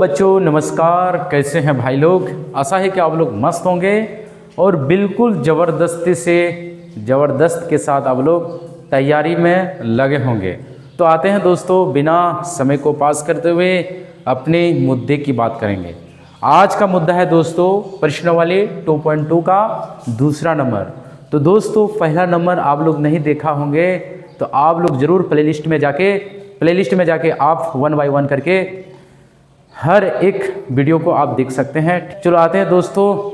बच्चों नमस्कार, कैसे हैं भाई लोग। आशा है कि आप लोग मस्त होंगे और बिल्कुल ज़बरदस्त के साथ आप लोग तैयारी में लगे होंगे। तो आते हैं दोस्तों, बिना समय को पास करते हुए अपने मुद्दे की बात करेंगे। आज का मुद्दा है दोस्तों प्रश्नावली 2.2 का दूसरा नंबर। तो दोस्तों पहला नंबर आप लोग नहीं देखा होंगे तो आप लोग ज़रूर प्लेलिस्ट में जाके आप 1 बाय 1 करके हर एक वीडियो को आप देख सकते हैं। चलो आते हैं दोस्तों,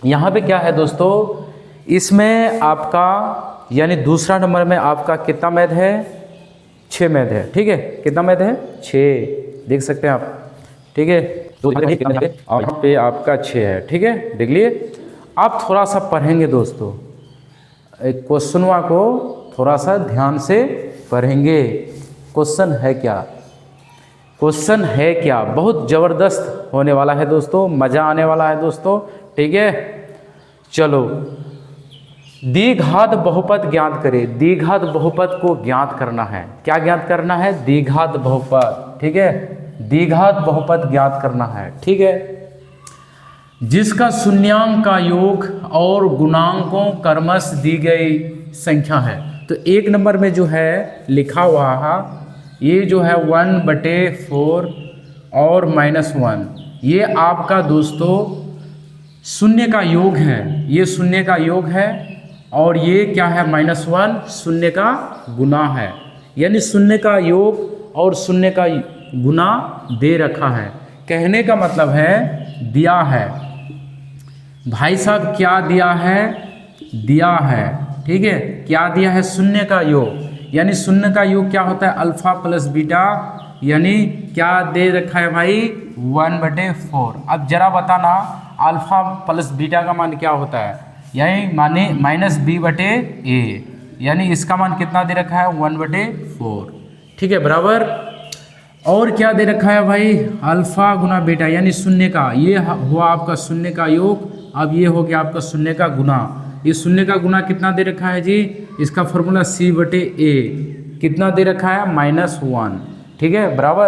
यहाँ पे क्या है दोस्तों, इसमें आपका यानी दूसरा नंबर में आपका कितना मैथ है, 6 मैथ है। ठीक है, कितना मैथ है, 6 देख सकते हैं आप। ठीक है, तो यहाँ पे आपका 6 है। ठीक है, देख लिए। आप थोड़ा सा पढ़ेंगे दोस्तों, एक क्वेश्चन को थोड़ा सा ध्यान से पढ़ेंगे। क्वेश्चन है क्या, बहुत ज़बरदस्त होने वाला है दोस्तों, मज़ा आने वाला है दोस्तों। ठीक है, चलो द्विघात बहुपद ज्ञात करें। द्विघात बहुपद को ज्ञात करना है। क्या ज्ञात करना है, द्विघात बहुपद। ठीक है, द्विघात बहुपद ज्ञात करना है। ठीक है, जिसका शून्यांक का योग और गुणांकों क्रमश दी गई संख्या है। तो एक नंबर में जो है लिखा हुआ है, ये जो है 1/4 और -1, ये आपका दोस्तों शून्य का योग है। ये शून्य का योग है और ये क्या है, -1 शून्य का गुना है। यानी शून्य का योग और शून्य का गुना दे रखा है। कहने का मतलब है दिया है भाई साहब, क्या दिया है। ठीक है, क्या दिया है, शून्य का योग। यानी शून्य का योग क्या होता है, अल्फा प्लस बीटा। यानी क्या दे रखा है भाई, 1/4। अब जरा बताना अल्फा प्लस बीटा का मान क्या होता है, यानी माने -b/a। यानी इसका मान कितना दे रखा है, 1/4। ठीक है, बराबर। और क्या दे रखा है भाई, अल्फा गुना बीटा, यानी शून्य का, ये हुआ आपका शून्य का योग। अब ये हो गया आपका शून्य का गुना। ये शून्य का गुना कितना दे रखा है जी, इसका फॉर्मूला c/a कितना दे रखा है, -1। ठीक है, बराबर।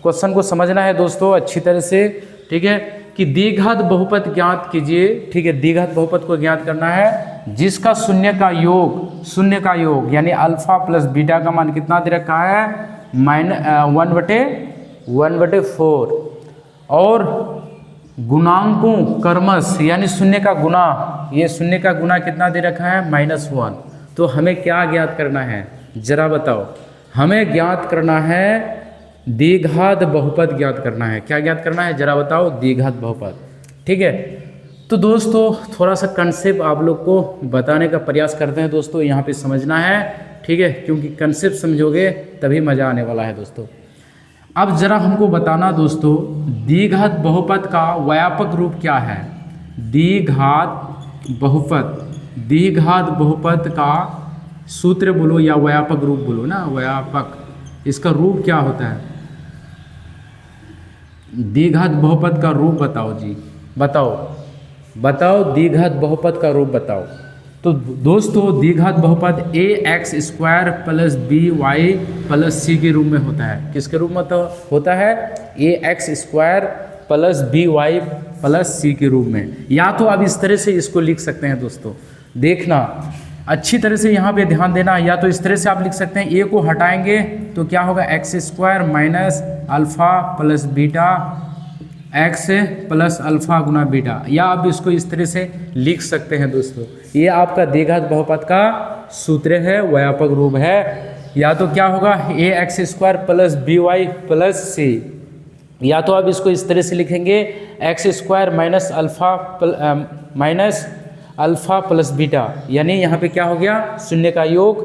क्वेश्चन को समझना है दोस्तों अच्छी तरह से। ठीक है, कि द्विघात बहुपद ज्ञात कीजिए। ठीक है, द्विघात बहुपद को ज्ञात करना है जिसका शून्य का योग यानी अल्फा प्लस बीटा का मान कितना दे रखा है, 1/4 और गुणांकों क्रमश यानी शून्य का गुना, ये शून्य का गुना कितना दे रखा है, -1। तो हमें क्या ज्ञात करना है, जरा बताओ। हमें ज्ञात करना है द्विघात बहुपद ज्ञात करना है। क्या ज्ञात करना है, जरा बताओ, द्विघात बहुपद। ठीक है, तो दोस्तों थोड़ा सा कंसेप्ट आप लोग को बताने का प्रयास करते हैं दोस्तों, यहाँ पे समझना है। ठीक है, क्योंकि कंसेप्ट समझोगे तभी मज़ा आने वाला है दोस्तों। अब जरा हमको बताना दोस्तों, द्विघात बहुपद का व्यापक रूप क्या है। द्विघात बहुपद का सूत्र बोलो या व्यापक रूप बोलो ना, व्यापक, इसका रूप क्या होता है। द्विघात बहुपद का रूप बताओ जी, बताओ द्विघात बहुपद का रूप बताओ। तो दोस्तों द्विघात बहुपद ax² + by + c के रूप में होता है। किसके रूप में होता है, ax² + by + c के रूप में। या तो आप इस तरह से इसको लिख सकते हैं दोस्तों, देखना अच्छी तरह से, यहाँ पे ध्यान देना। या तो इस तरह से आप लिख सकते हैं, a को हटाएंगे तो क्या होगा, x² - alpha plus beta, x + alpha गुना बीटा। या आप इसको इस तरह से लिख सकते हैं दोस्तों। ये आपका द्विघात बहुपद का सूत्र है, व्यापक रूप है। या तो क्या होगा, ax² + by + c। या तो आप इसको इस तरह से लिखेंगे, x² - अल्फा प्लस बीटा। यानी यहाँ पे क्या हो गया, शून्य का योग,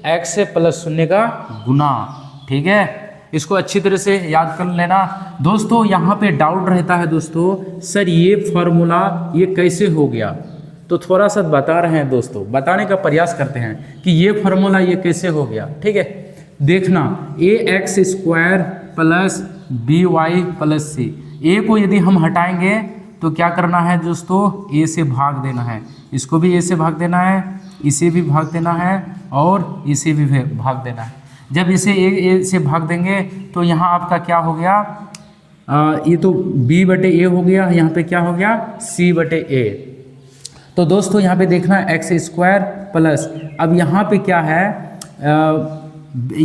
x + शून्य का गुना। ठीक है, इसको अच्छी तरह से याद कर लेना दोस्तों। यहाँ पे डाउट रहता है दोस्तों, सर ये फॉर्मूला ये कैसे हो गया। तो थोड़ा सा बता रहे हैं दोस्तों, बताने का प्रयास करते हैं कि ये फॉर्मूला ये कैसे हो गया। ठीक है, देखना ax² + by + c। a को यदि हम हटाएंगे तो क्या करना है दोस्तों, a से भाग देना है, इसको भी a से भाग देना है, इसे भी भाग देना है और इसे भी भाग देना है। जब इसे a से भाग देंगे तो यहाँ आपका क्या हो गया, ये तो b बटे ए हो गया, यहाँ पे क्या हो गया c बटे ए। तो दोस्तों यहाँ पे देखना एक्स स्क्वायर प्लस, अब यहाँ पे क्या है,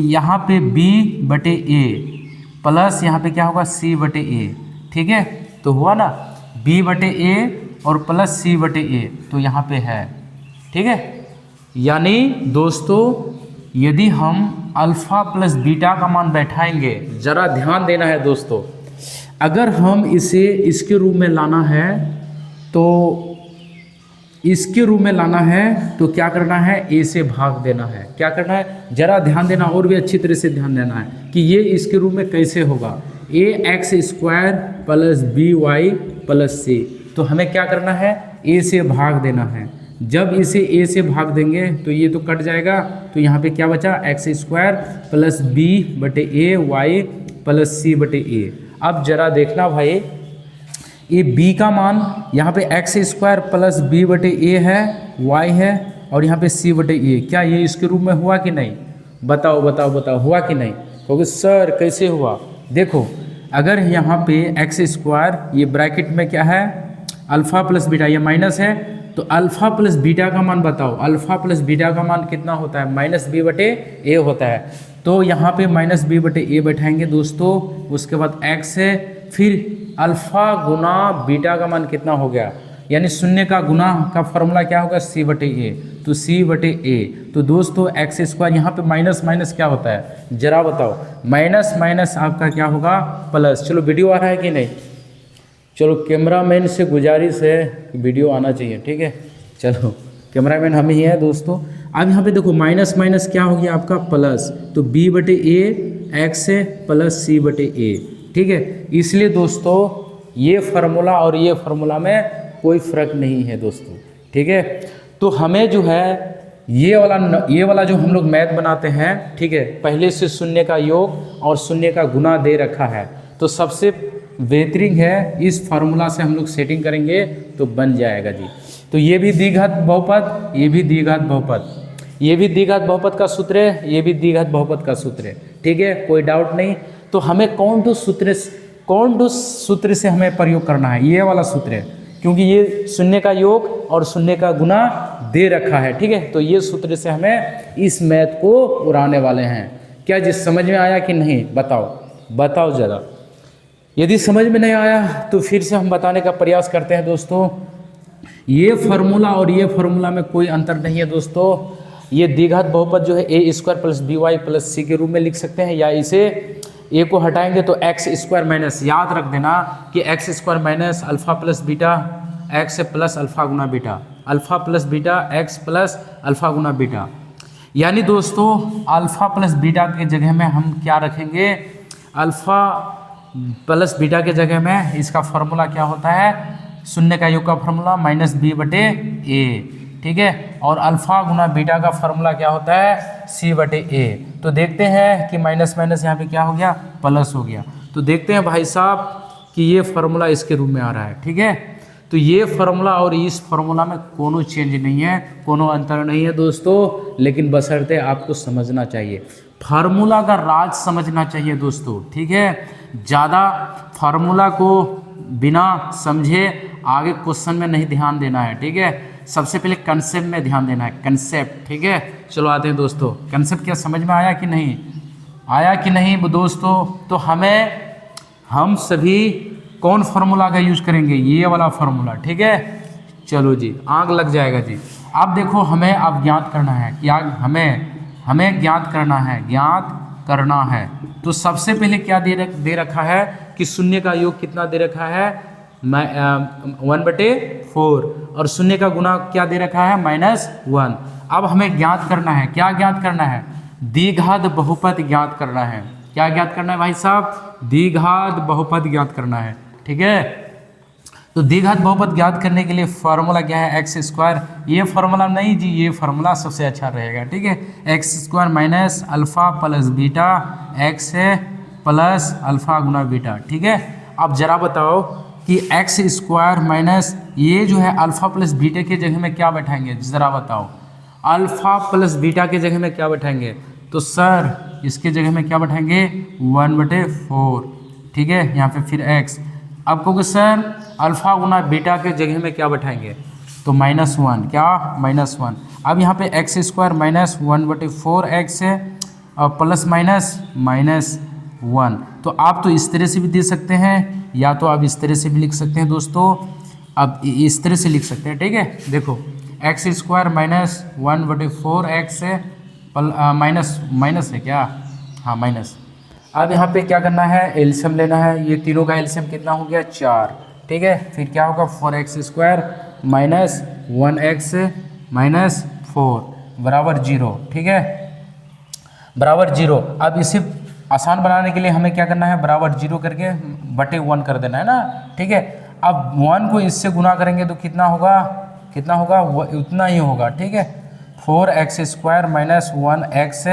यहाँ पे b बटे ए प्लस यहाँ पे क्या होगा c बटे ए, ठीक है। तो हुआ ना b बटे ए और प्लस c बटे ए, तो यहाँ पे है, ठीक है। यानी दोस्तों यदि हम अल्फ़ा प्लस बीटा का मान बैठाएंगे, ज़रा ध्यान देना है दोस्तों, अगर हम इसे इसके रूप में लाना है तो इसके रूप में लाना है तो क्या करना है, ए से भाग देना है। क्या करना है, ज़रा ध्यान देना और भी अच्छी तरह से ध्यान देना है कि ये इसके रूप में कैसे होगा, A X square plus B Y plus C. तो हमें क्या करना है, ए से भाग देना है। जब इसे ए से भाग देंगे तो ये तो कट जाएगा, तो यहाँ पे क्या बचा, एक्स स्क्वायर प्लस बी बटे ए वाई प्लस सी बटे ए। अब जरा देखना भाई, ये b का मान यहाँ पे एक्स स्क्वायर प्लस बी बटे ए है, y है, और यहाँ पे c बटे ए, क्या ये इसके रूप में हुआ कि नहीं, बताओ बताओ बताओ, हुआ कि नहीं। क्योंकि सर कैसे हुआ, देखो अगर यहाँ पे एक्स स्क्वायर, ये ब्रैकेट में क्या है अल्फ़ा प्लस बीटा, ये माइनस है, तो अल्फ़ा प्लस बीटा का मान बताओ, अल्फ़ा प्लस बीटा का मान कितना होता है, माइनस बी बटे ए होता है। तो यहाँ पे माइनस बी बटे ए बैठाएंगे दोस्तों, उसके बाद एक्स है, फिर अल्फ़ा गुना बीटा का मान कितना हो गया, यानी शून्य का गुना का फॉर्मूला क्या होगा, सी बटे ए, तो सी बटे ए। तो दोस्तों एक्स स्क्वायर, यहाँ पे माइनस माइनस क्या होता है, जरा बताओ, माइनस माइनस आपका क्या होगा, प्लस। चलो वीडियो आ रहा है कि नहीं, चलो कैमरामैन से गुजारिश है कि वीडियो आना चाहिए, ठीक है। चलो कैमरामैन हम ही हैं दोस्तों। अब यहाँ पे देखो माइनस माइनस क्या हो गया आपका प्लस, तो b बटे ए एक्स है प्लस c बटे ए, ठीक है। इसलिए दोस्तों ये फार्मूला और ये फार्मूला में कोई फ़र्क नहीं है दोस्तों, ठीक है। तो हमें जो है ये वाला जो हम लोग मैथ बनाते हैं, ठीक है, पहले से शून्य का योग और शून्य का गुना दे रखा है, तो सबसे बेहतरीन है इस फार्मूला से हम लोग सेटिंग करेंगे तो बन जाएगा जी। तो ये भी द्विघात बहुपद, ये भी द्विघात बहुपद, ये भी द्विघात बहुपद का सूत्र है, ये भी द्विघात बहुपद का सूत्र है, ठीक है, कोई डाउट नहीं। तो हमें कौन दो सूत्र से हमें प्रयोग करना है, ये वाला सूत्र है, क्योंकि ये शून्य का योग और शून्य का गुना दे रखा है, ठीक है। तो ये सूत्र से हमें इस मैथ को उड़ाने वाले हैं। क्या जी समझ में आया कि नहीं, बताओ ज़रा। यदि समझ में नहीं आया तो फिर से हम बताने का प्रयास करते हैं दोस्तों। ये फार्मूला और ये फार्मूला में कोई अंतर नहीं है दोस्तों। ये द्विघात बहुपद जो है A square plus B Y plus C के रूप में लिख सकते हैं, या इसे ए को हटाएंगे तो एक्स स्क्वायर माइनस, याद रख देना कि X square minus alpha plus beta X plus alpha गुना beta, alpha plus beta X plus alpha गुना बीटा। यानी दोस्तों अल्फ़ा प्लस बीटा के जगह में हम क्या रखेंगे, अल्फ़ा प्लस बीटा के जगह में इसका फार्मूला क्या होता है, शून्य का योग का फार्मूला माइनस बी बटे ए, ठीक है, और अल्फ़ा गुना बीटा का फार्मूला क्या होता है, सी बटे ए। तो देखते हैं कि माइनस माइनस यहाँ पे क्या हो गया, प्लस हो गया। तो देखते हैं भाई साहब कि ये फार्मूला इसके रूप में आ रहा है, ठीक है। तो ये फार्मूला और इस फार्मूला में कोनो चेंज नहीं है, कोनो अंतर नहीं है दोस्तों, लेकिन बशर्ते आपको समझना चाहिए, फार्मूला का राज समझना चाहिए दोस्तों, ठीक है। ज़्यादा फार्मूला को बिना समझे आगे क्वेश्चन में नहीं ध्यान देना है, ठीक है। सबसे पहले कंसेप्ट में ध्यान देना है, कंसेप्ट, ठीक है। चलो आते हैं दोस्तों, कंसेप्ट क्या समझ में आया कि नहीं दोस्तों। तो हम सभी कौन फार्मूला का यूज करेंगे, ये वाला फार्मूला, ठीक है। चलो जी, आग लग जाएगा जी। अब देखो हमें अब ज्ञात करना है, क्या हमें ज्ञात करना है। तो सबसे पहले क्या दे रखा है कि शून्य का योग कितना दे रखा है, 1/4, और शून्य का गुना क्या दे रखा है, -1। अब हमें ज्ञात करना है, क्या ज्ञात करना है, द्विघात बहुपद ज्ञात करना है। क्या ज्ञात करना है भाई साहब, द्विघात बहुपद ज्ञात करना है, ठीक है। तो द्विघात बहुपद ज्ञात करने के लिए फार्मूला क्या है, एक्स स्क्वायर, ये फार्मूला नहीं जी, ये फार्मूला सबसे अच्छा रहेगा, ठीक है। X square minus alpha plus beta x है प्लस अल्फ़ा गुना बीटा, ठीक है। अब जरा बताओ कि एक्स स्क्वायर माइनस ये जो है अल्फ़ा प्लस बीटा के जगह में क्या बैठाएंगे, ज़रा बताओ, अल्फ़ा प्लस बीटा के जगह में क्या बैठाएंगे, तो सर इसके जगह में क्या बैठाएंगे, 1/4, ठीक है, यहाँ पे फिर x। अब कहोगे सर अल्फ़ा गुना बीटा के जगह में क्या बैठाएंगे, तो -1, क्या -1। अब यहाँ पे एक्स स्क्वायर -1/4x है और प्लस माइनस -1। तो आप तो इस तरह से भी दे सकते हैं या तो आप इस तरह से भी लिख सकते हैं दोस्तों। अब इस तरह से लिख सकते हैं, ठीक है। देखो एक्स स्क्वायर -1/4x है माइनस है क्या, हाँ माइनस। अब यहाँ पे क्या करना है, एलसीएम लेना है। ये तीनों का एलसीएम कितना हो गया, 4, ठीक है। फिर क्या होगा 4x² -1x -4 बराबर 0, ठीक है, बराबर 0। अब इसे आसान बनाने के लिए हमें क्या करना है, बराबर 0 करके बटे 1 कर देना है ना, ठीक है। अब 1 को इससे गुना करेंगे तो कितना होगा, कितना होगा, उतना ही होगा, ठीक है। 4x² -1x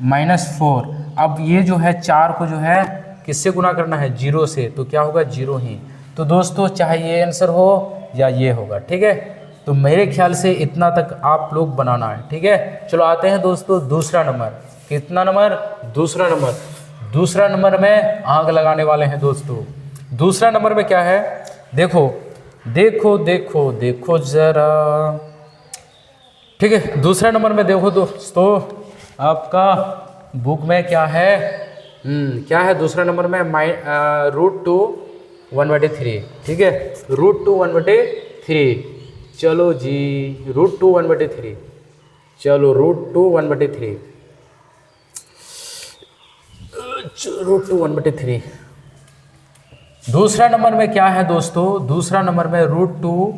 -4। अब ये जो है 4 को जो है किससे गुना करना है, 0 से, तो क्या होगा 0 ही। तो दोस्तों चाहे ये आंसर हो या ये होगा, ठीक है। तो मेरे ख्याल से इतना तक आप लोग बनाना है, ठीक है। चलो आते हैं दोस्तों दूसरा नंबर। कितना नंबर, दूसरा नंबर। दूसरा नंबर में आग लगाने वाले हैं दोस्तों। दूसरा नंबर में क्या है, देखो देखो देखो देखो जरा, ठीक है। दूसरा नंबर में देखो दोस्तों, आपका बुक में क्या है, क्या है दूसरा नंबर में, √2 1/3, ठीक है, √2 1/3। चलो जी √2 1/3, चलो √2 1/3, √2 1/3। दूसरा नंबर में क्या है दोस्तों, दूसरा नंबर में √2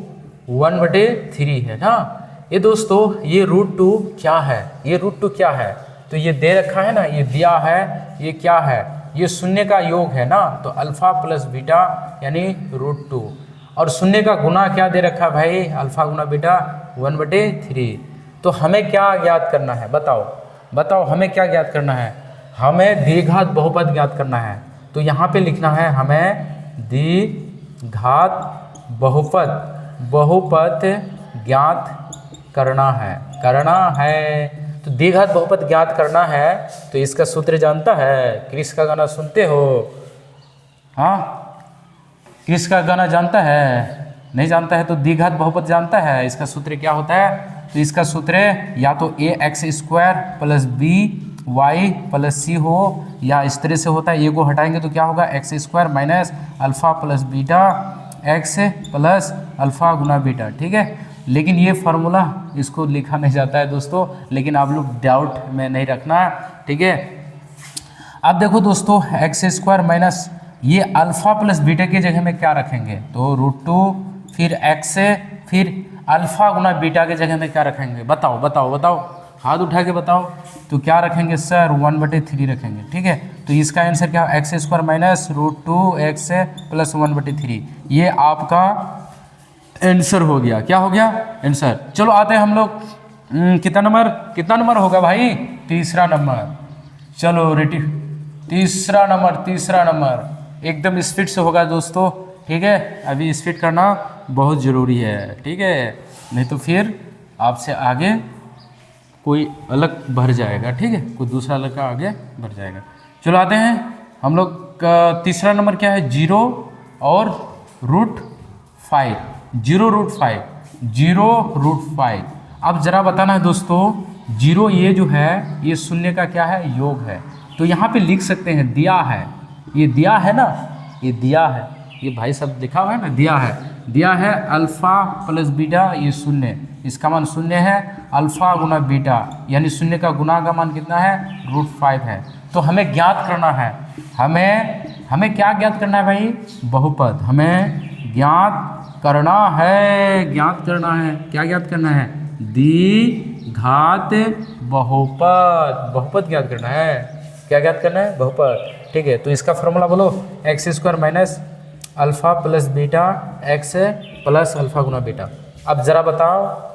1/3 है ना। ये दोस्तों ये √2 क्या है, ये √2 क्या है, तो ये दे रखा है ना, ये दिया है, ये क्या है, ये शून्य का योग है ना, तो अल्फ़ा प्लस बीटा यानी √2। और शून्य का गुना क्या दे रखा भाई, अल्फ़ा गुना बीटा 1/3। तो हमें क्या ज्ञात करना है, बताओ बताओ हमें क्या ज्ञात करना है, हमें द्विघात बहुपद ज्ञात करना है। तो यहाँ पे लिखना है हमें द्विघात बहुपद ज्ञात करना है, तो द्विघात बहुपद ज्ञात करना है। तो इसका सूत्र जानता है, क्रिस का गाना सुनते हो, हाँ क्रिस का गाना जानता है, नहीं जानता है तो द्विघात बहुपद जानता है। इसका सूत्र क्या होता है, तो इसका सूत्र या तो ax² + by + c हो, या इस तरह से होता है, ए को हटाएंगे तो क्या होगा, x² -alpha + beta x + alpha गुना बीटा, ठीक है। लेकिन ये फार्मूला इसको लिखा नहीं जाता है दोस्तों, लेकिन आप लोग डाउट में नहीं रखना, ठीक है। अब देखो दोस्तों x² ये अल्फ़ा प्लस बीटा की जगह में क्या रखेंगे, तो √2 फिर x फिर अल्फ़ा गुना बीटा की जगह में क्या रखेंगे, बताओ बताओ बताओ, हाथ उठा के बताओ। तो क्या रखेंगे सर, 1/3 रखेंगे, ठीक है। तो इसका आंसर क्या, x² -√2x + 1/3, ये आपका आंसर हो गया। क्या हो गया, आंसर। चलो आते हैं हम लोग, कितना नंबर होगा भाई, तीसरा नंबर। चलो रेडी, तीसरा नंबर एकदम स्पीड से होगा दोस्तों, ठीक है। अभी स्पीड करना बहुत ज़रूरी है, ठीक है, नहीं तो फिर आपसे आगे कोई अलग भर जाएगा, ठीक है, कोई दूसरा लड़का आगे भर जाएगा। चलो आते हैं हम लोग का तीसरा नंबर क्या है, 0 और √5, 0√5। अब ज़रा बताना है दोस्तों, 0 ये जो है ये शून्य का क्या है, योग है। तो यहाँ पे लिख सकते हैं, दिया है, ये दिया है ना, ये दिया है, ये भाई सब लिखा हुआ है ना, दिया है अल्फ़ा प्लस बीटा, ये शून्य, इसका मान शून्य है, अल्फ़ा गुना बीटा यानी शून्य का गुना का मान कितना है, √5 है। तो हमें ज्ञात करना है, हमें क्या ज्ञात करना है भाई, बहुपद हमें ज्ञात करना है, क्या ज्ञात करना है, द्विघात बहुपद ज्ञात करना है। क्या ज्ञात करना है, बहुपद, ठीक है। तो इसका फॉर्मूला बोलो, x² -alpha plus beta x + alpha गुना बीटा। अब ज़रा बताओ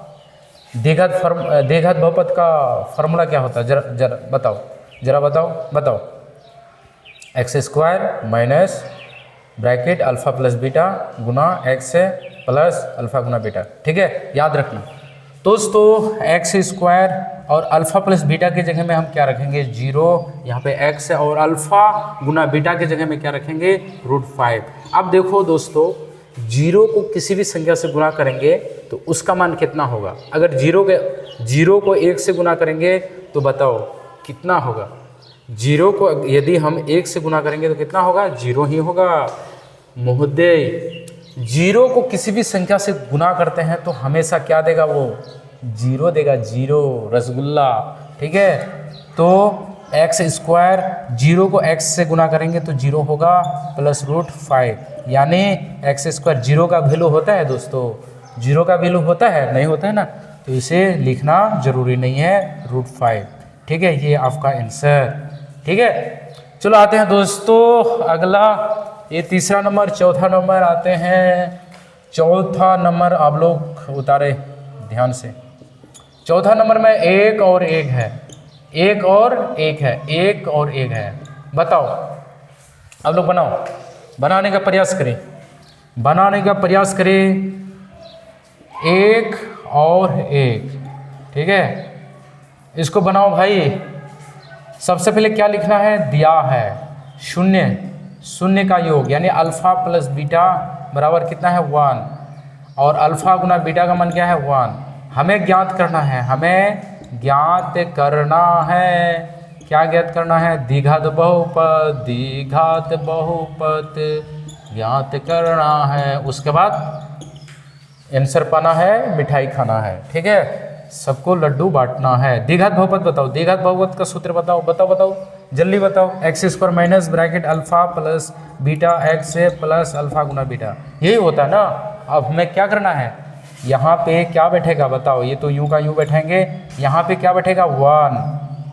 द्विघात बहुपद का फॉर्मूला क्या होता है, जरा बताओ। x² bracket alpha plus beta गुना x + अल्फ़ा गुना बीटा, ठीक है, याद रखना। दोस्तों एक्स स्क्वायर और अल्फ़ा प्लस बीटा की जगह में हम क्या रखेंगे 0, यहाँ पे x है, और अल्फ़ा गुना बीटा की जगह में क्या रखेंगे √5। अब देखो दोस्तों 0 को किसी भी संख्या से गुना करेंगे तो उसका मान कितना होगा। अगर 0 को 1 से गुना करेंगे तो बताओ कितना होगा। 0 को यदि हम 1 से गुना करेंगे तो कितना होगा 0 ही होगा। महोदय 0 को किसी भी संख्या से गुना करते हैं तो हमेशा क्या देगा वो 0 देगा, 0 रसगुल्ला। ठीक है, तो एक्स स्क्वायर 0 को x से गुना करेंगे तो 0 होगा प्लस √5, यानी एक्स स्क्वायर 0 का वैल्यू होता है दोस्तों, 0 का वैल्यू होता है नहीं होता है ना, तो इसे लिखना जरूरी नहीं है √5। ठीक है, ये आपका आंसर। ठीक है, चलो आते हैं दोस्तों अगला, ये तीसरा नंबर। चौथा नंबर आते हैं। चौथा नंबर आप लोग उतारे ध्यान से। चौथा नंबर में 1 और 1 है, 1 और 1 है, 1 और 1 है। बताओ आप लोग बनाओ, बनाने का प्रयास करें, बनाने का प्रयास करें। 1 और 1, ठीक है, इसको बनाओ भाई। सबसे पहले क्या लिखना है, दिया है शून्य, शून्य का योग यानी अल्फ़ा प्लस बीटा बराबर कितना है 1, और अल्फ़ा गुना बीटा का मान क्या है 1। हमें ज्ञात करना है, हमें ज्ञात करना है, क्या ज्ञात करना है, द्विघात बहुपद, द्विघात बहुपद ज्ञात करना है। उसके बाद आंसर पाना है, मिठाई खाना है। ठीक है, सबको लड्डू बांटना है। द्विघात बहुपद बताओ, द्विघात बहुपद का सूत्र बताओ, बताओ जल्दी बताओ। X square minus bracket alpha plus beta x से प्लस अल्फ़ा गुना बीटा, यही होता है ना। अब हमें क्या करना है, यहाँ पे क्या बैठेगा बताओ, ये तो यूँ का यूँ बैठेंगे, यहाँ पे क्या बैठेगा 1।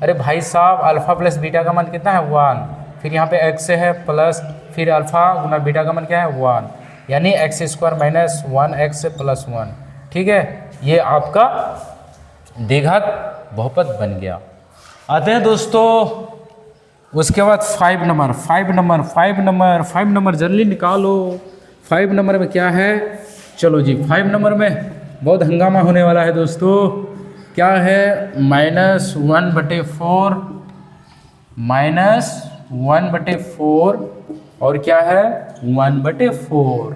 अरे भाई साहब अल्फ़ा प्लस बीटा का मान कितना है 1, फिर यहाँ पे एक्स से है प्लस, फिर अल्फ़ा गुना बीटा का मान क्या है 1, यानी एक्स स्क्वायर माइनस 1x से प्लस 1। ठीक है, ये आपका द्विघात बहुपद बन गया। आते हैं दोस्तों उसके बाद 5 नंबर जल्दी निकालो। 5 नंबर में क्या है, चलो जी 5 नंबर में बहुत हंगामा होने वाला है दोस्तों। क्या है, -1/4, -1/4 और क्या है 1/4,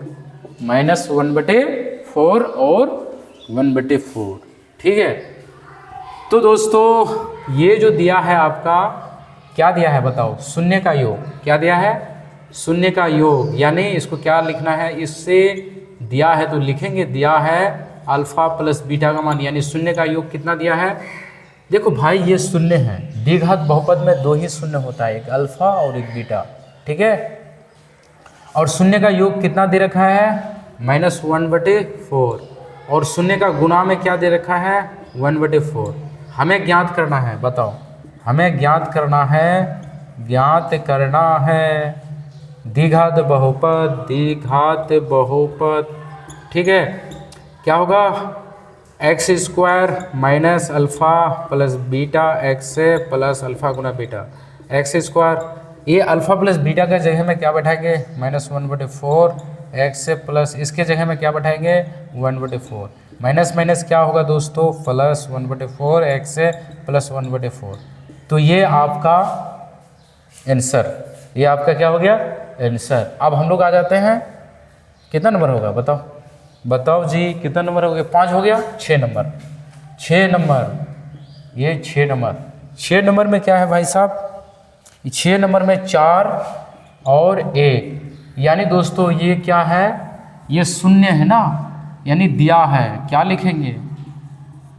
-1/4 और 1/4। ठीक है, तो दोस्तों ये जो दिया है आपका, क्या दिया है बताओ, शून्य का योग। क्या दिया है, शून्य का योग, यानी इसको क्या लिखना है, इससे दिया है तो लिखेंगे, दिया है अल्फ़ा प्लस बीटा का मान, यानी शून्य का योग कितना दिया है। देखो भाई ये शून्य है, द्विघात बहुपद में 2 ही शून्य होता है, एक अल्फ़ा और एक बीटा। ठीक है, और शून्य का योग कितना दे रखा है -1/4, और शून्य का गुना में क्या दे रखा है 1/4। हमें ज्ञात करना है, बताओ हमें ज्ञात करना है, ज्ञात करना है द्विघात बहुपद, द्विघात बहुपद। ठीक है, क्या होगा, x square minus alpha plus beta x से प्लस अल्फ़ा गुना बीटा। एक्स स्क्वायर, ये अल्फ़ा प्लस बीटा के जगह में क्या बैठाएंगे -1/4 एक्स से प्लस, इसके जगह में क्या बैठाएंगे 1/4, माइनस माइनस क्या होगा दोस्तों प्लस 1/4 एक्स से प्लस 1/4। तो ये आपका आंसर, ये आपका क्या हो गया आंसर। अब हम लोग आ जाते हैं, कितना नंबर होगा बताओ, बताओ जी कितना नंबर हो गया, 5 हो गया, 6 नंबर, 6 नंबर, ये 6 नंबर। 6 नंबर में क्या है भाई साहब, 6 नंबर में 4 और 1, यानी दोस्तों ये क्या है, ये शून्य है ना, यानी दिया है, क्या लिखेंगे,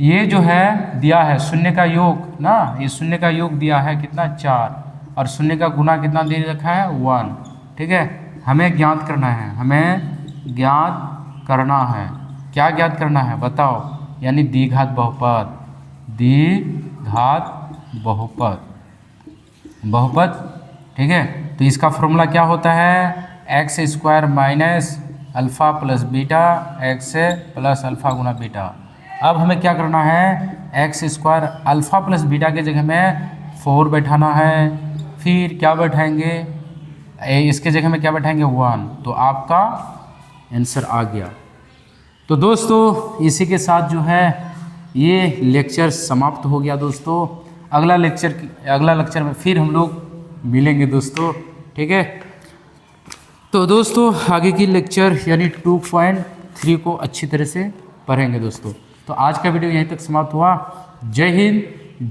ये जो है दिया है शून्य का योग ना, ये शून्य का योग दिया है कितना 4, और शून्य का गुना कितना दे रखा है 1। ठीक है, हमें ज्ञात करना है, हमें ज्ञात करना है, क्या ज्ञात करना है बताओ, यानी द्विघात बहुपद, द्विघात बहुपद, बहुपद। ठीक है, तो इसका फॉर्मूला क्या होता है, x square minus alpha plus beta x से प्लस अल्फ़ा गुना बीटा। अब हमें क्या करना है, x square alpha plus beta के जगह में 4 बैठाना है, फिर क्या बैठाएंगे, इसके जगह में क्या बैठाएंगे 1, तो आपका आंसर आ गया। तो दोस्तों इसी के साथ जो है ये लेक्चर समाप्त हो गया दोस्तों। अगला लेक्चर में फिर हम लोग मिलेंगे दोस्तों, ठीक है। तो दोस्तों आगे की लेक्चर यानी 2.3 को अच्छी तरह से पढ़ेंगे दोस्तों। तो आज का वीडियो यहीं तक समाप्त हुआ। जय हिंद,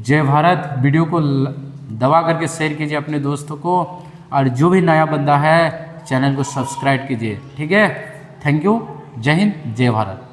जय भारत। वीडियो को दबा करके शेयर कीजिए अपने दोस्तों को, और जो भी नया बंदा है चैनल को सब्सक्राइब कीजिए, ठीक है। Thank you. जय हिंद, जय भारत।